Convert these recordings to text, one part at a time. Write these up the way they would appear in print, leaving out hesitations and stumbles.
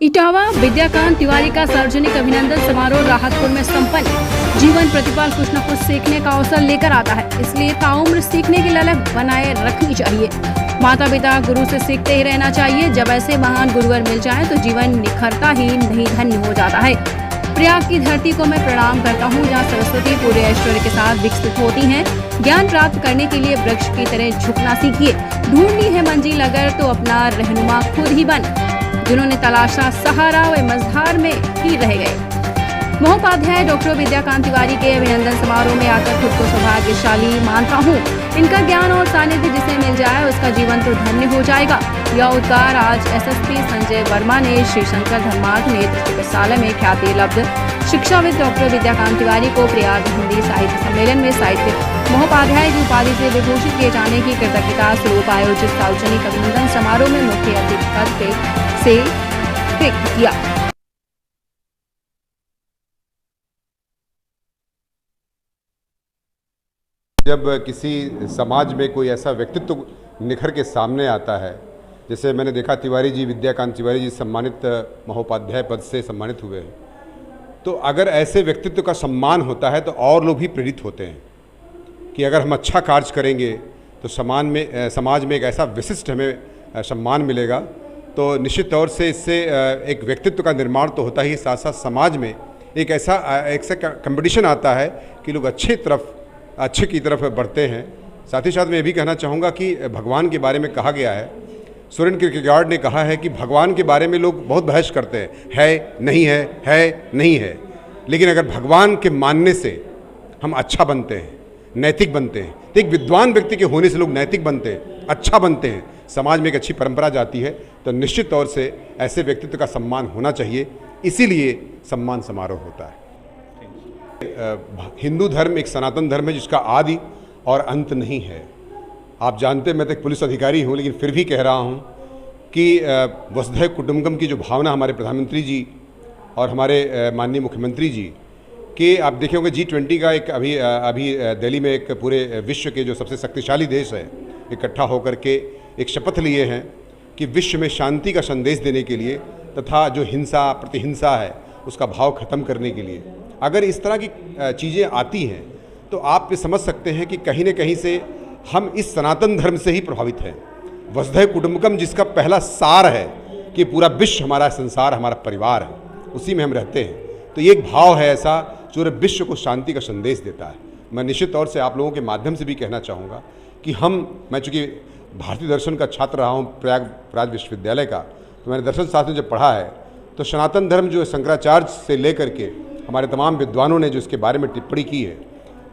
इटावा विद्याकांत तिवारी का सार्वजनिक अभिनंदन समारोह राहतपुर में संपन्न। जीवन प्रतिपाल कुछ न कुछ सीखने का अवसर लेकर आता है, इसलिए ताउम्र सीखने की ललक बनाए रखनी चाहिए। माता पिता गुरु से सीखते ही रहना चाहिए। जब ऐसे महान गुरुवर मिल जाएं तो जीवन निखरता ही नहीं धन्य हो जाता है। प्रयाग की धरती को मैं प्रणाम करता हूँ, जहाँ सरस्वती पूरे ऐश्वर्य के साथ विकसित होती हैं। ज्ञान प्राप्त करने के लिए वृक्ष की तरह झुकना सीखिए। ढूंढनी है मंजिल अगर तो अपना रहनुमा खुद ही बन। जिन्होंने तलाशा सहारा वे मझधार में ही रह गए। महोपाध्याय डॉक्टर विद्याकांत तिवारी के अभिनंदन समारोह में आकर खुद को सौभाग्यशाली मानता हूँ। इनका ज्ञान और सानिध्य जिसे मिल जाए उसका जीवन तो धन्य हो जाएगा। यह उद्गार आज एसएसपी संजय वर्मा ने श्री शंकर धर्मार्थ नेत्र चिकित्सालय में ख्याति लब्ध शिक्षाविद डॉक्टर विद्याकांत तिवारी को प्रयाग हिंदी साहित्य सम्मेलन में साहित्य महोपाध्याय की उपाधि से विभूषित किए जाने की कृतज्ञता स्वरूप आयोजित सार्वजनिक अभिनंदन समारोह में मुख्य अतिथि पद से व्यक्त किया। जब किसी समाज में कोई ऐसा व्यक्तित्व निखर के सामने आता है, जैसे मैंने देखा तिवारी जी, विद्याकांत तिवारी जी सम्मानित महोपाध्याय पद से सम्मानित हुए हैं, तो अगर ऐसे व्यक्तित्व का सम्मान होता है तो और लोग भी प्रेरित होते हैं कि अगर हम अच्छा कार्य करेंगे तो समाज में एक ऐसा विशिष्ट हमें सम्मान मिलेगा। तो निश्चित तौर से इससे एक व्यक्तित्व का निर्माण तो होता ही, साथ साथ समाज में एक ऐसा कंपटीशन आता है कि लोग अच्छे की तरफ बढ़ते हैं। साथ ही साथ मैं ये भी कहना चाहूँगा कि भगवान के बारे में कहा गया है, सोरेन किरकेगार्ड ने कहा है कि भगवान के बारे में लोग बहुत बहस करते हैं, है नहीं है, लेकिन अगर भगवान के मानने से हम अच्छा बनते हैं, नैतिक बनते हैं, तो एक विद्वान व्यक्ति के होने से लोग नैतिक बनते हैं, अच्छा बनते हैं, समाज में एक अच्छी परंपरा जाती है, तो निश्चित तौर से ऐसे व्यक्तित्व का सम्मान होना चाहिए। इसीलिए सम्मान समारोह होता है। हिंदू धर्म एक सनातन धर्म है जिसका आदि और अंत नहीं है। आप जानते हैं, मैं तो एक पुलिस अधिकारी हूँ, लेकिन फिर भी कह रहा हूँ कि वसुधैव कुटुंबकम की जो भावना हमारे प्रधानमंत्री जी और हमारे माननीय मुख्यमंत्री जी के, आप देखे होंगे G20 का एक अभी दिल्ली में एक पूरे विश्व के जो सबसे शक्तिशाली देश है इकट्ठा होकर के एक शपथ लिए हैं कि विश्व में शांति का संदेश देने के लिए तथा जो हिंसा प्रतिहिंसा है उसका भाव ख़त्म करने के लिए अगर इस तरह की चीज़ें आती हैं तो आप ये समझ सकते हैं कि कहीं न कहीं से हम इस सनातन धर्म से ही प्रभावित हैं। वसुधैव कुटुंबकम जिसका पहला सार है कि पूरा विश्व हमारा संसार हमारा परिवार है, उसी में हम रहते हैं, तो ये एक भाव है ऐसा जो विश्व को शांति का संदेश देता है। मैं निश्चित तौर से आप लोगों के माध्यम से भी कहना चाहूँगा कि मैं चूँकि भारतीय दर्शन का छात्र रहा हूँ प्रयाग विश्वविद्यालय का, तो मैंने दर्शन शास्त्र जब पढ़ा है तो सनातन धर्म जो शंकराचार्य से लेकर के हमारे तमाम विद्वानों ने जो इसके बारे में टिप्पणी की है,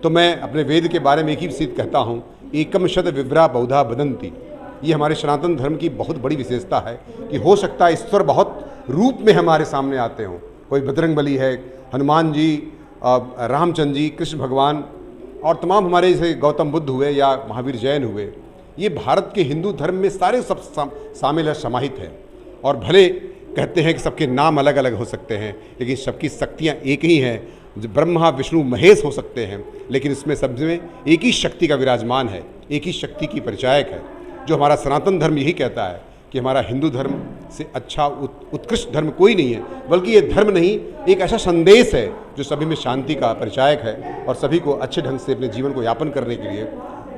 तो मैं अपने वेद के बारे में एक ही चीज़ कहता हूँ, एकम शत विव्रा बहुधा बदंती। ये हमारे सनातन धर्म की बहुत बड़ी विशेषता है कि हो सकता है ईश्वर बहुत रूप में हमारे सामने आते हों। कोई बजरंगबली है, हनुमान जी, रामचंद्र जी, कृष्ण भगवान और तमाम हमारे जैसे गौतम बुद्ध हुए या महावीर जैन हुए, ये भारत के हिंदू धर्म में सारे सब शामिल है, समाहित है। और भले कहते हैं कि सबके नाम अलग अलग हो सकते हैं, लेकिन सबकी शक्तियाँ एक ही हैं। ब्रह्मा विष्णु महेश हो सकते हैं, लेकिन इसमें सब में एक ही शक्ति का विराजमान है, एक ही शक्ति की परिचायक है। जो हमारा सनातन धर्म यही कहता है कि हमारा हिंदू धर्म से अच्छा उत्कृष्ट धर्म कोई नहीं है, बल्कि ये धर्म नहीं, एक ऐसा संदेश है जो सभी में शांति का परिचायक है और सभी को अच्छे ढंग से अपने जीवन को यापन करने के लिए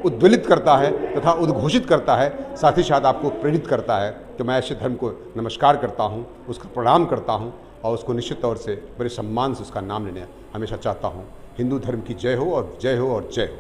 उद्वेलित करता है तथा उद्घोषित करता है, साथ ही साथ आपको प्रेरित करता है। तो मैं ऐसे धर्म को नमस्कार करता हूँ, उसका प्रणाम करता हूँ और उसको निश्चित तौर से बड़े सम्मान से उसका नाम लेने हमेशा चाहता हूँ। हिंदू धर्म की जय हो और जय हो और जय हो।